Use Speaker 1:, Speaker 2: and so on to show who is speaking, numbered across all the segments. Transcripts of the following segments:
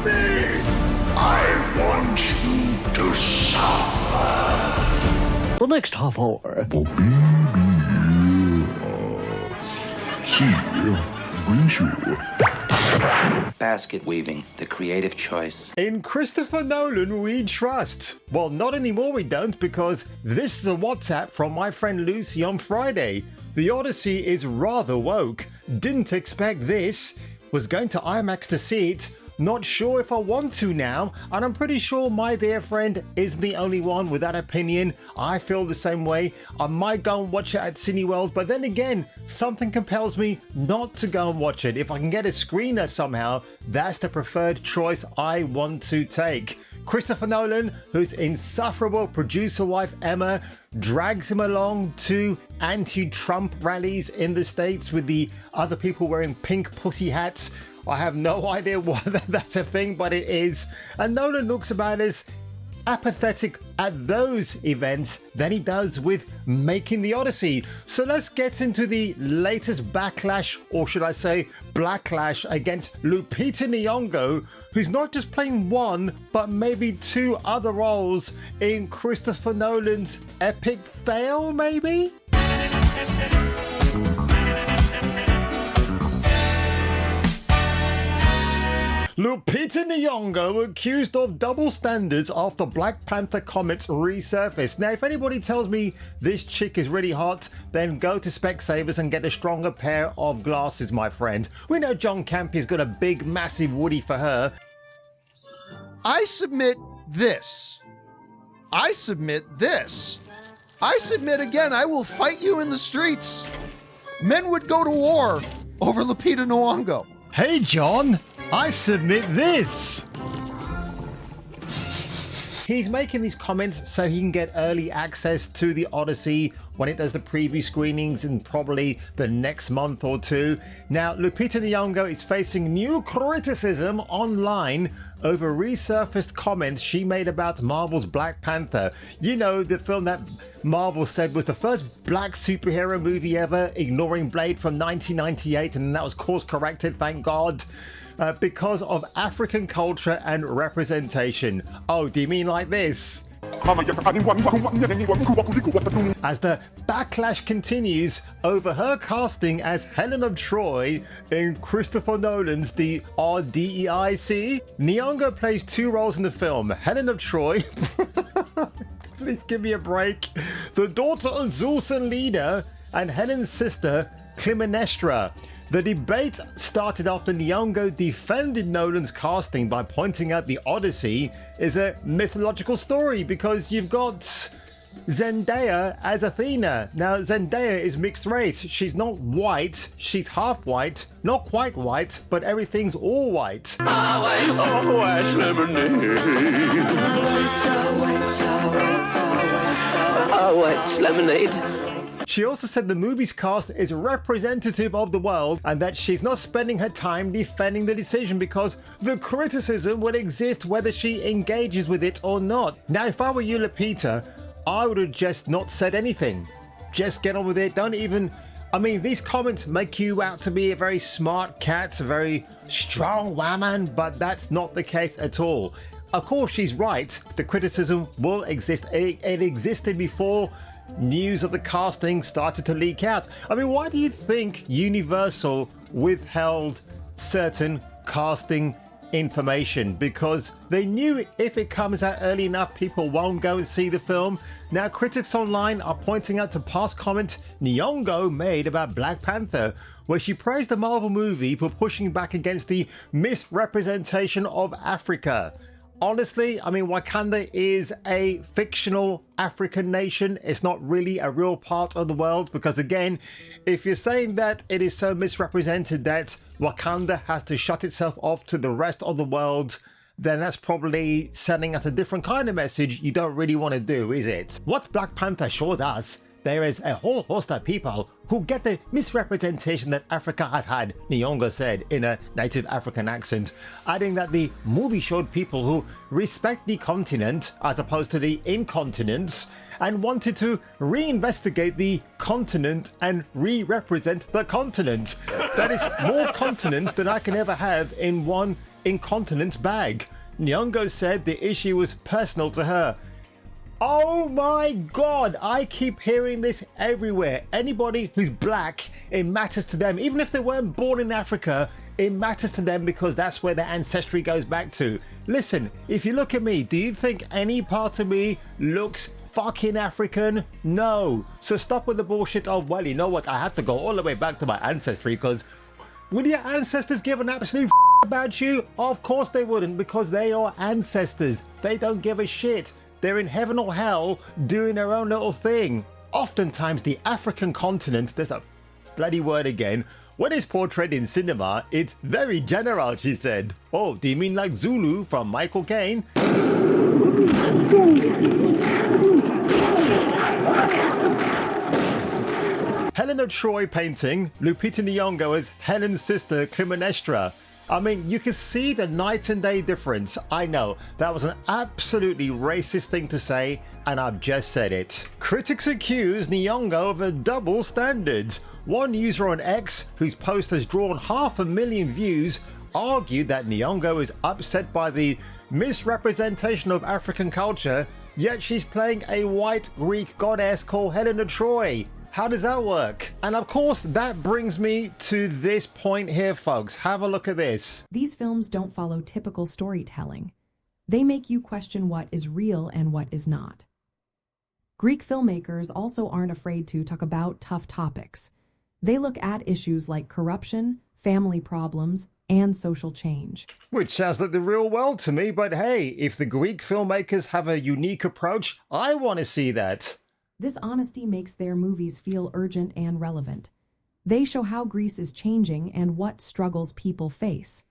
Speaker 1: me! I want you to suffer!
Speaker 2: The next half hour.
Speaker 3: Basket weaving, the creative choice.
Speaker 4: In Christopher Nolan, we trust. Well, not anymore we don't, because this is a WhatsApp from my friend Lucy on Friday. The Odyssey is rather woke. Didn't expect this. Was going to IMAX to see it. Not sure if I want to now, and I'm pretty sure my dear friend isn't the only one with that opinion. I feel the same way. I might go and watch it at Cineworld, but then again, something compels me not to go and watch it. If I can get a screener somehow, that's the preferred choice I want to take. Christopher Nolan, whose insufferable producer wife Emma drags him along to anti-Trump rallies in the States with the other people wearing pink pussy hats. I have no idea why that's a thing, but it is. And Nolan looks about as apathetic at those events than he does with making the Odyssey. So let's get into the latest backlash, or should I say blacklash, against Lupita Nyong'o, who's not just playing one, but maybe two other roles in Christopher Nolan's epic fail, maybe? Lupita Nyong'o accused of double standards after Black Panther comments resurfaced. Now, if anybody tells me this chick is really hot, then go to Specsavers and get a stronger pair of glasses, my friend. We know John Campy's got a big, massive Woody for her.
Speaker 5: I submit this. I submit this. I submit again, I will fight you in the streets. Men would go to war over Lupita Nyong'o.
Speaker 4: Hey, John, I submit this. He's making these comments so he can get early access to the Odyssey when it does the preview screenings in probably the next month or two. Now, Lupita Nyong'o is facing new criticism online over resurfaced comments she made about Marvel's Black Panther. You know, the film that Marvel said was the first black superhero movie ever, ignoring Blade from 1998, and that was course corrected, thank God. Because of African culture and representation. Oh, do you mean like this? As the backlash continues over her casting as Helen of Troy in Christopher Nolan's The Odyssey, Nyong'o plays two roles in the film. Helen of Troy, please give me a break, the daughter of Zeus and Leda, and Helen's sister, Clytemnestra. The debate started after Nyong'o defended Nolan's casting by pointing out the Odyssey is a mythological story because you've got Zendaya as Athena. Now, Zendaya is mixed race. She's not white, she's half white, not quite white, but everything's all white.
Speaker 1: White lemonade.
Speaker 4: She also said the movie's cast is representative of the world and that she's not spending her time defending the decision because the criticism will exist whether she engages with it or not. Now, if I were you, Lupita, I would have just not said anything. Just get on with it. Don't even... I mean, these comments make you out to be a very smart cat, a very strong woman, but that's not the case at all. Of course, she's right. The criticism will exist. It existed before news of the casting started to leak out. I mean, why do you think Universal withheld certain casting information? Because they knew if it comes out early enough, people won't go and see the film. Now, critics online are pointing out to past comments Nyong'o made about Black Panther, where she praised the Marvel movie for pushing back against the misrepresentation of Africa. Honestly, I mean, Wakanda is a fictional African nation. It's not really a real part of the world because, again, if you're saying that it is so misrepresented that Wakanda has to shut itself off to the rest of the world, then that's probably sending us a different kind of message you don't really want to do, is it? What Black Panther shows us, there is a whole host of people who get the misrepresentation that Africa has had, Nyong'o said in a native African accent, adding that the movie showed people who respect the continent as opposed to the incontinence and wanted to reinvestigate the continent and re-represent the continent. That is more continents than I can ever have in one incontinence bag. Nyong'o said the issue was personal to her. Oh my god, I keep hearing this everywhere. Anybody who's black, it matters to them. Even if they weren't born in Africa, it matters to them because that's where their ancestry goes back to. Listen, if you look at me, do you think any part of me looks fucking African? No. So stop with the bullshit of, well, you know what, I have to go all the way back to my ancestry because would your ancestors give an absolute about you? Of course they wouldn't, because they are ancestors. They don't give a shit. They're in heaven or hell doing their own little thing. Oftentimes the African continent, there's a bloody word again, when it's portrayed in cinema, it's very general, she said. Oh, do you mean like Zulu from Michael Caine? Helen of Troy painting Lupita Nyong'o as Helen's sister Clytemnestra. I mean, you can see the night and day difference. I know, that was an absolutely racist thing to say, and I've just said it. Critics accuse Nyong'o of a double standard. One user on X, whose post has drawn 500,000 views, argued that Nyong'o is upset by the misrepresentation of African culture, yet she's playing a white Greek goddess called Helen of Troy. How does that work? And of course, that brings me to this point here, folks. Have a look at this.
Speaker 2: These films don't follow typical storytelling. They make you question what is real and what is not. Greek filmmakers also aren't afraid to talk about tough topics. They look at issues like corruption, family problems, and social change.
Speaker 4: Which sounds like the real world to me, but hey, if the Greek filmmakers have a unique approach, I want to see that.
Speaker 2: This honesty makes their movies feel urgent and relevant. They show how Greece is changing and what struggles people face.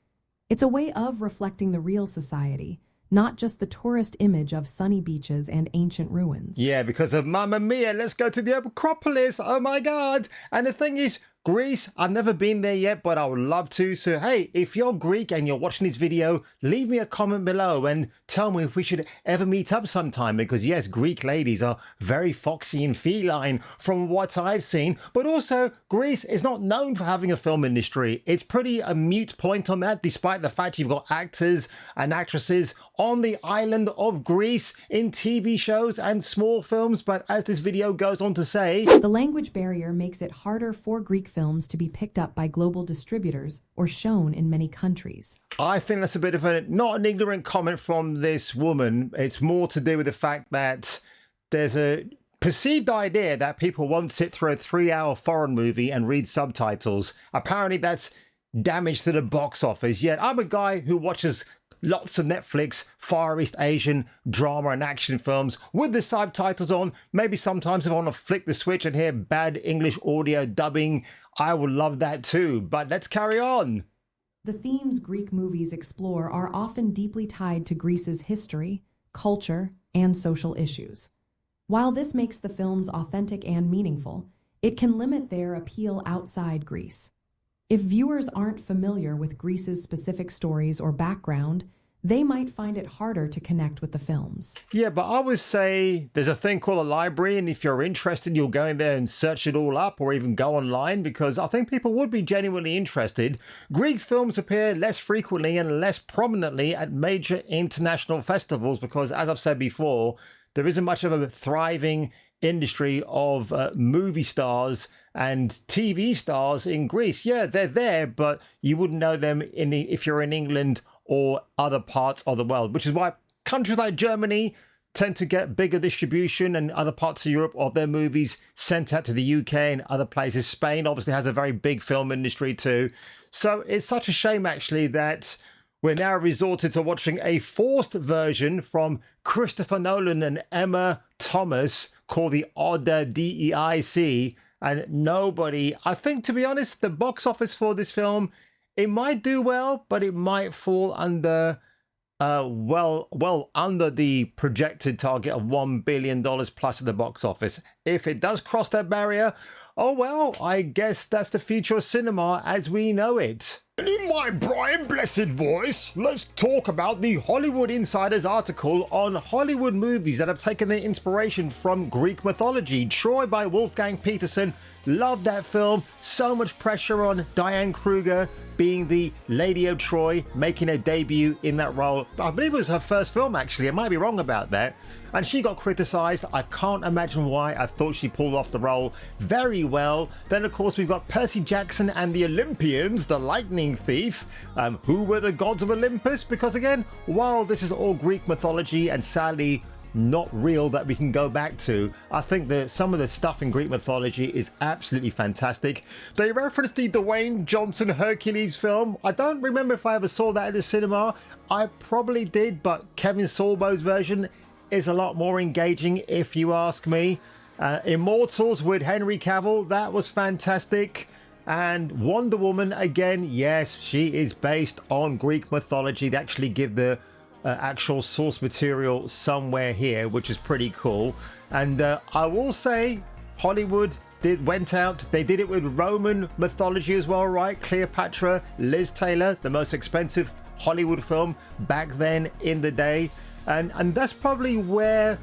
Speaker 2: It's a way of reflecting the real society, not just the tourist image of sunny beaches and ancient ruins.
Speaker 4: Yeah, because of Mamma Mia, let's go to the Acropolis. Oh my god. And the thing is, Greece, I've never been there yet, but I would love to. So hey, if you're Greek and you're watching this video, leave me a comment below and tell me if we should ever meet up sometime, because yes, Greek ladies are very foxy and feline from what I've seen, but also Greece is not known for having a film industry. It's pretty a mute point on that, despite the fact you've got actors and actresses on the island of Greece in TV shows and small films. But as this video goes on to say,
Speaker 2: the language barrier makes it harder for Greek films to be picked up by global distributors or shown in many countries.
Speaker 4: I think that's a bit of a, not an ignorant comment from this woman. It's more to do with the fact that there's a perceived idea that people won't sit through a 3-hour foreign movie and read subtitles. Apparently that's damage to the box office. Yet I'm a guy who watches lots of Netflix, Far East Asian drama and action films with the subtitles on. Maybe sometimes if I want to flick the switch and hear bad English audio dubbing, I would love that too. But let's carry on.
Speaker 2: The themes Greek movies explore are often deeply tied to Greece's history, culture, and social issues. While this makes the films authentic and meaningful, it can limit their appeal outside Greece. If viewers aren't familiar with Greece's specific stories or background, they might find it harder to connect with the films.
Speaker 4: Yeah, but I would say there's a thing called a library, and if you're interested, you'll go in there and search it all up, or even go online, because I think people would be genuinely interested. Greek films appear less frequently and less prominently at major international festivals because, as I've said before, there isn't much of a thriving industry of movie stars and TV stars in Greece. Yeah, they're there, but you wouldn't know them if you're in England or other parts of the world, which is why countries like Germany tend to get bigger distribution and other parts of Europe of their movies sent out to the UK and other places. Spain obviously has a very big film industry too. So it's such a shame actually that we're now resorted to watching a forced version from Christopher Nolan and Emma Thomas called the Odyssey, and nobody, I think, to be honest, the box office for this film, it might do well, but it might fall under, well under the projected target of $1 billion plus at the box office. If it does cross that barrier, oh well, I guess that's the future of cinema as we know it. And in my Brian Blessed voice, let's talk about the Hollywood Insider's article on Hollywood movies that have taken their inspiration from Greek mythology. Troy by Wolfgang Peterson. Loved that film. So much pressure on Diane Kruger being the Lady of Troy, making her debut in that role. I believe it was her first film, actually. I might be wrong about that. And she got criticized. I can't imagine why. I thought she pulled off the role very well. Then, of course, we've got Percy Jackson and the Olympians, the Lightning Thief. Who were the gods of Olympus? Because, again, while this is all Greek mythology and sadly not real that we can go back to, I think that some of the stuff in Greek mythology is absolutely fantastic. They referenced the Dwayne Johnson Hercules film. I don't remember if I ever saw that at the cinema. I probably did, but Kevin Sorbo's version is a lot more engaging, if you ask me. Immortals with Henry Cavill, that was fantastic. And Wonder Woman, again, yes, she is based on Greek mythology. They actually give the actual source material somewhere here, which is pretty cool. And I will say Hollywood went out, they did it with Roman mythology as well, right? Cleopatra, Liz Taylor, the most expensive Hollywood film back then in the day. And that's probably where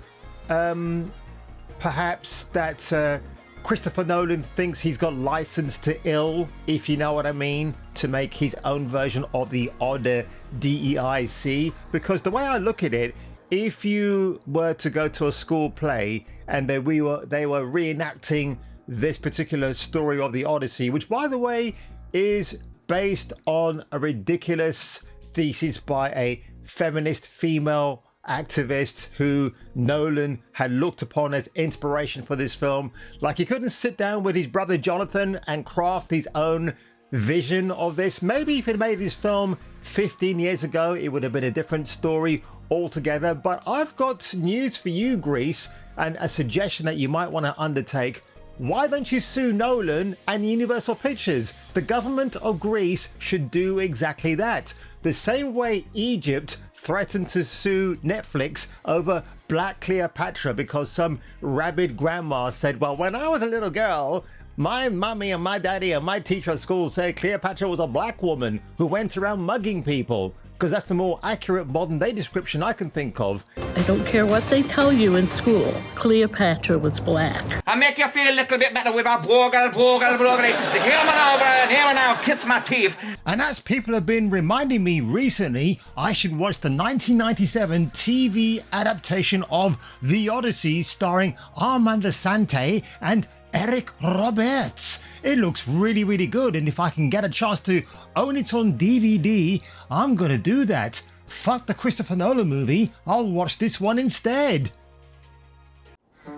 Speaker 4: perhaps that Christopher Nolan thinks he's got license to ill, if you know what I mean, to make his own version of the Odyssey, DEIC. Because the way I look at it, if you were to go to a school play and they were reenacting this particular story of the Odyssey, which by the way is based on a ridiculous thesis by a feminist female activist who Nolan had looked upon as inspiration for this film. Like, he couldn't sit down with his brother Jonathan and craft his own vision of this. Maybe if he'd made this film 15 years ago, it would have been a different story altogether. But I've got news for you, Greece, and a suggestion that you might want to undertake. Why don't you sue Nolan and Universal Pictures? The government of Greece should do exactly that. The same way Egypt threatened to sue Netflix over Black Cleopatra because some rabid grandma said, well, when I was a little girl, my mummy and my daddy and my teacher at school said Cleopatra was a black woman who went around mugging people. Because that's the more accurate modern day description I can think of.
Speaker 6: I don't care what they tell you in school. Cleopatra was black.
Speaker 3: I make you feel a little bit better with a bogle. Hear me now, kiss my teeth.
Speaker 4: And as people have been reminding me recently, I should watch the 1997 TV adaptation of The Odyssey starring Armand Assante and Eric Roberts. It looks really, really good, and if I can get a chance to own it on DVD, I'm gonna do that. Fuck the Christopher Nolan movie, I'll watch this one instead.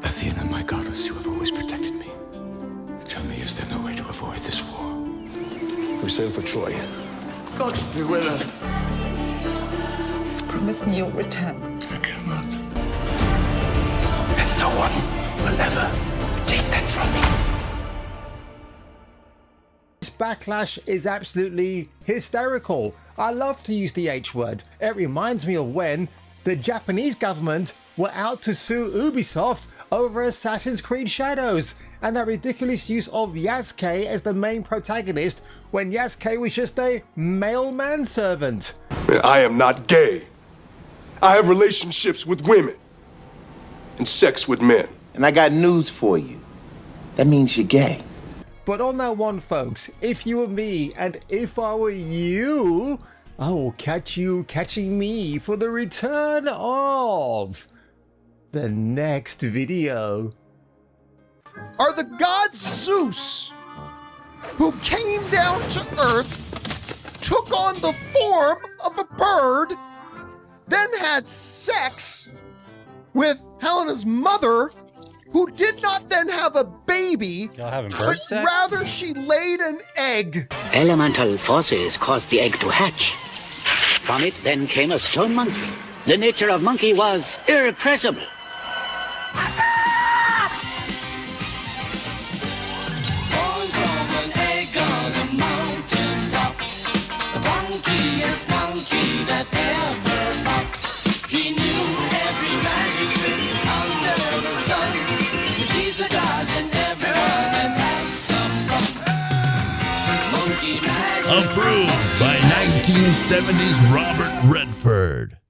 Speaker 1: Athena, my goddess, you have always protected me. Tell me, is there no way to avoid this war? We sail for Troy.
Speaker 7: Gods be with us.
Speaker 8: Promise me you'll return.
Speaker 1: I cannot. And no one will ever take that from me.
Speaker 4: This Backlash is absolutely hysterical. I love to use the H word. It reminds me of when the Japanese government were out to sue Ubisoft over Assassin's Creed Shadows and that ridiculous use of Yasuke as the main protagonist when Yasuke was just a male manservant.
Speaker 9: I am not gay. I have relationships with women and sex with men.
Speaker 10: And I got news for you. That means you're gay.
Speaker 4: But on that one, folks, if you were me and if I were you, I will catch you catching me for the return of the next video.
Speaker 5: Are the god Zeus, who came down to Earth, took on the form of a bird, then had sex with Helena's mother, who did not then have a baby,
Speaker 11: Y'all having
Speaker 5: but
Speaker 11: bird sex?
Speaker 5: rather she laid an egg.
Speaker 12: Elemental forces caused the egg to hatch. From it then came a stone monkey. The nature of monkey was irrepressible.
Speaker 1: Approved.
Speaker 8: 1970s Robert Redford.